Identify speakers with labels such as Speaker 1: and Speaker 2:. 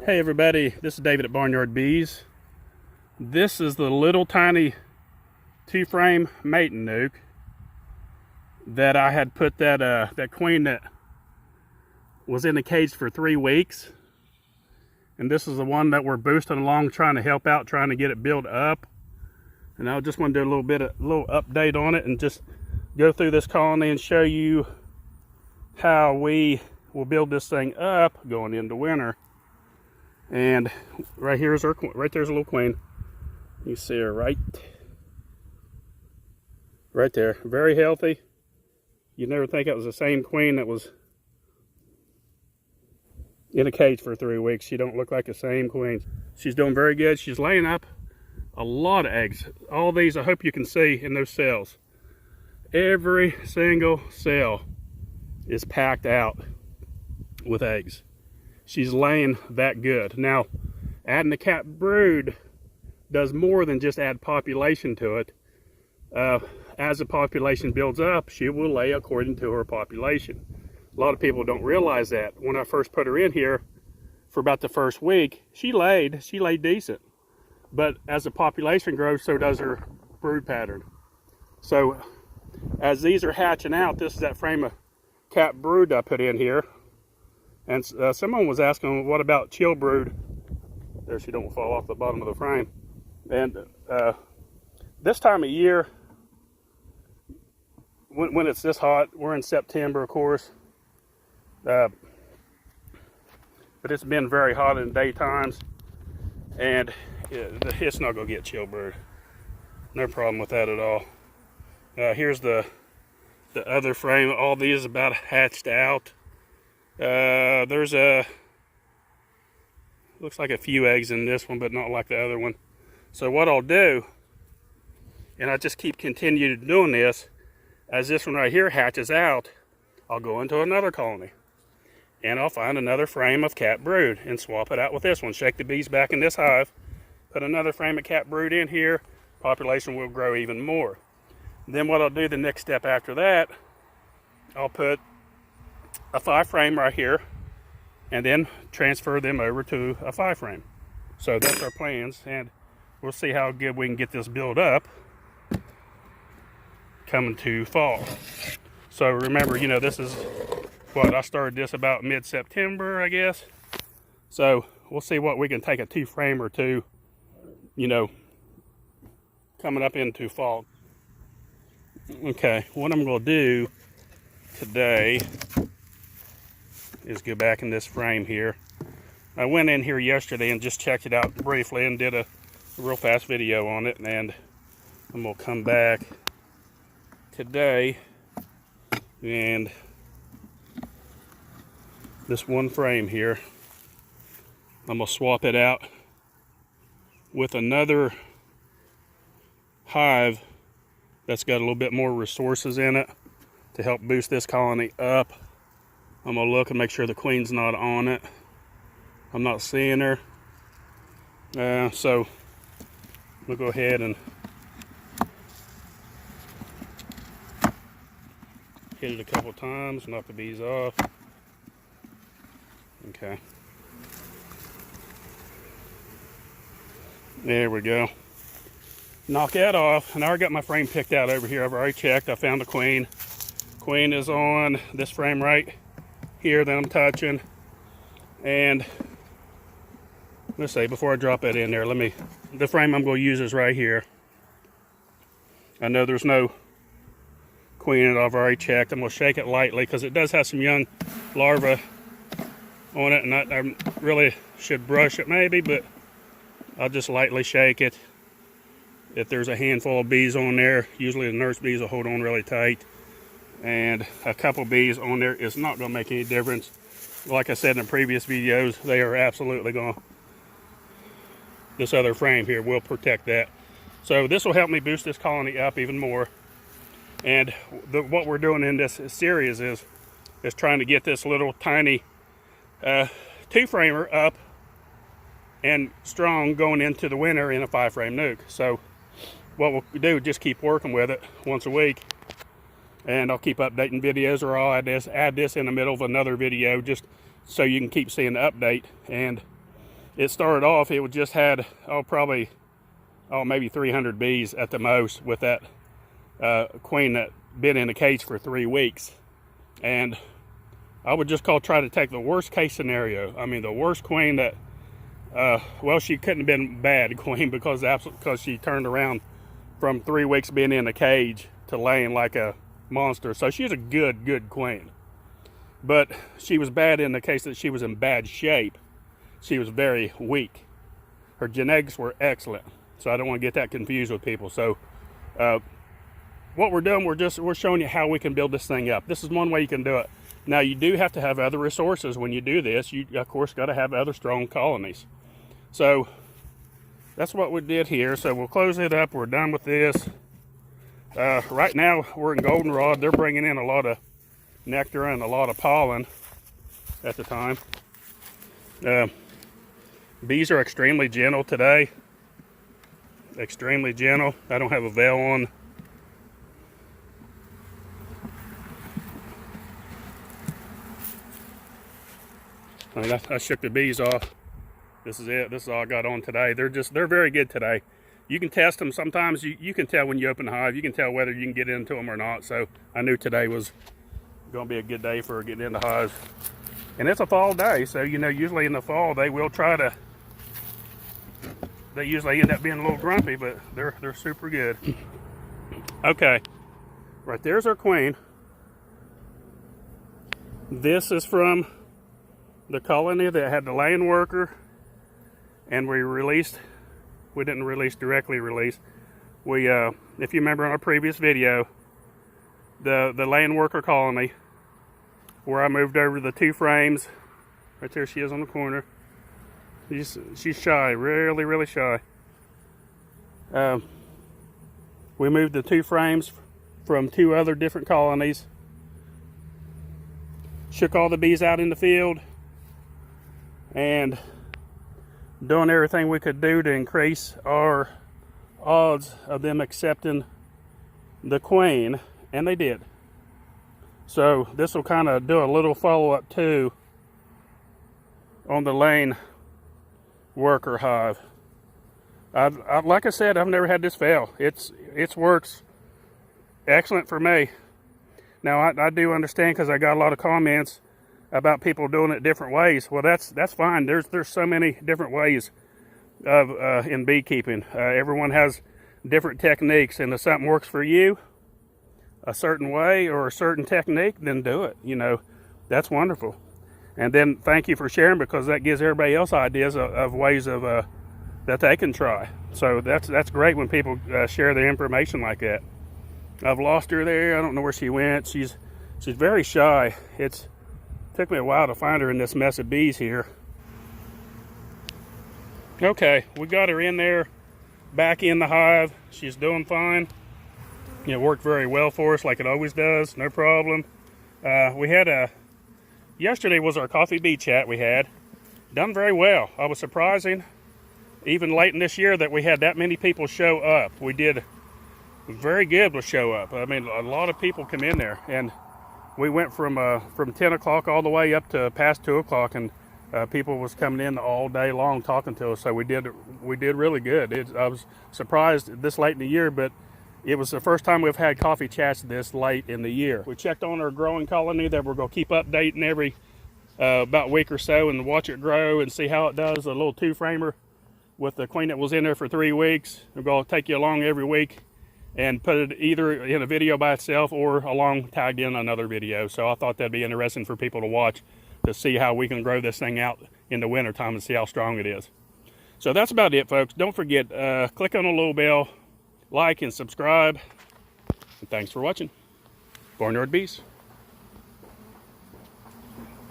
Speaker 1: Hey everybody, this is David at Barnyard Bees. This is the little tiny 2-frame mating nuke that I had put that queen that was in the cage for 3 weeks. And this is the one that we're boosting along, trying to help out, trying to get it built up. And I just want to do a little update on it and just go through this colony and show you how we will build this thing up going into winter. And right here's there's a little queen. You see her right there, very healthy. You'd never think it was the same queen that was in a cage for 3 weeks. She don't look like the same queen. She's doing very good. She's laying up a lot of eggs. All these, I hope you can see in those cells. Every single cell is packed out with eggs. She's laying that good. Now, adding the cat brood does more than just add population to it. As the population builds up, she will lay according to her population. A lot of people don't realize that. When I first put her in here, for about the first week, she laid decent. But as the population grows, so does her brood pattern. So, as these are hatching out, this is that frame of cat brood I put in here. And someone was asking, what about chill brood? There, she don't fall off the bottom of the frame. And this time of year, when it's this hot, we're in September, of course. But it's been very hot in daytimes. And it's not going to get chill brood. No problem with that at all. Here's the other frame. All these about hatched out. There's looks like a few eggs in this one, but not like the other one. So what I'll do, and I just keep continuing doing this, as this one right here hatches out, I'll go into another colony and I'll find another frame of cat brood and swap it out with this one. Shake the bees back in this hive, put another frame of cat brood in here, population will grow even more. Then what I'll do, the next step after that, I'll put a 5-frame right here and then transfer them over to a 5-frame. So that's our plans, and we'll see how good we can get this built up coming to fall. So remember, you know, this is what I started this about mid-September, I guess. So we'll see what we can take a 2-frame or two, you know, coming up into fall. Okay, what I'm going to do today is go back in this frame here. I went in here yesterday and just checked it out briefly and did a real fast video on it, and I'm going to come back today and this one frame here, I'm going to swap it out with another hive that's got a little bit more resources in it to help boost this colony up. I'm going to look and make sure the queen's not on it. I'm not seeing her. So we'll go ahead and hit it a couple times, knock the bees off. Okay. There we go. Knock that off. And I already got my frame picked out over here. I've already checked. I found the queen. Queen is on this frame right here that I'm touching. And let's see, before I drop that in there, the frame I'm going to use is right here. I know there's no queen in it. I've already checked. I'm going to shake it lightly because it does have some young larvae on it, and I really should brush it maybe, but I'll just lightly shake it. If there's a handful of bees on there, usually the nurse bees will hold on really tight, and a couple bees on there is not going to make any difference. Like I said in the previous videos, they are absolutely going to, this other frame here will protect that. So this will help me boost this colony up even more. And what we're doing in this series is trying to get this little tiny 2-framer up and strong going into the winter in a 5-frame nuke. So what we'll do is just keep working with it once a week, and I'll keep updating videos, or I'll add this in the middle of another video just so you can keep seeing the update. And it started off, it just had, probably, maybe 300 bees at the most with that queen that been in the cage for 3 weeks. And I would just try to take the worst case scenario. I mean, the worst queen that, well, she couldn't have been bad queen because she turned around from 3 weeks being in the cage to laying like a monster. So she's a good queen. But she was bad in the case that she was in bad shape. She was very weak. Her genetics were excellent. So I don't want to get that confused with people. So what we're doing, we're showing you how we can build this thing up. This is one way you can do it. Now, you do have to have other resources when you do this. You, of course, got to have other strong colonies. So that's what we did here. So we'll close it up. We're done with this. Right now, we're in goldenrod. They're bringing in a lot of nectar and a lot of pollen at the time. Bees are extremely gentle today. Extremely gentle. I don't have a veil on. I shook the bees off. This is it. This is all I got on today. They're very good today. You can test them. Sometimes you can tell when you open the hive. You can tell whether you can get into them or not. So I knew today was going to be a good day for getting into hives. And it's a fall day. So, you know, usually in the fall they usually end up being a little grumpy, but they're super good. Okay. Right there's our queen. This is from the colony that had the laying worker, and we didn't directly release. We, if you remember on our previous video, the laying worker colony, where I moved over the 2 frames, right there she is on the corner. She's shy, really shy. We moved the 2 frames from 2 other different colonies, shook all the bees out in the field, and doing everything we could do to increase our odds of them accepting the queen, and they did. So this will kind of do a little follow-up too on the laying worker hive. Like I said, I've never had this fail. It works excellent for me. Now I do understand, because I got a lot of comments about people doing it different ways. Well, that's fine. There's so many different ways of in beekeeping. Everyone has different techniques, and if something works for you a certain way or a certain technique, then do it. You know, that's wonderful. And then thank you for sharing, because that gives everybody else ideas of ways of that they can try. So that's great when people share their information like that. I've lost her there. I don't know where she went. She's very shy. It took me a while to find her in this mess of bees here. Okay, we got her in there, back in the hive. She's doing fine. It worked very well for us, like it always does. No problem. We had yesterday was our coffee bee chat we had. Done very well. I was surprising, even late in this year, that we had that many people show up. We did very good with show up. I mean, a lot of people come in there, and we went from 10 o'clock all the way up to past 2 o'clock, and people was coming in all day long talking to us. So we did really good. I was surprised this late in the year, but it was the first time we've had coffee chats this late in the year. We checked on our growing colony that we're going to keep updating every about a week or so, and watch it grow and see how it does. A little 2-framer with the queen that was in there for 3 weeks. We're going to take you along every week and put it either in a video by itself or along tagged in another video. So I thought that'd be interesting for people to watch, to see how we can grow this thing out in the winter time and see how strong it is. So that's about it, folks. Don't forget, click on the little bell, like and subscribe. And thanks for watching. Barnyard Bees.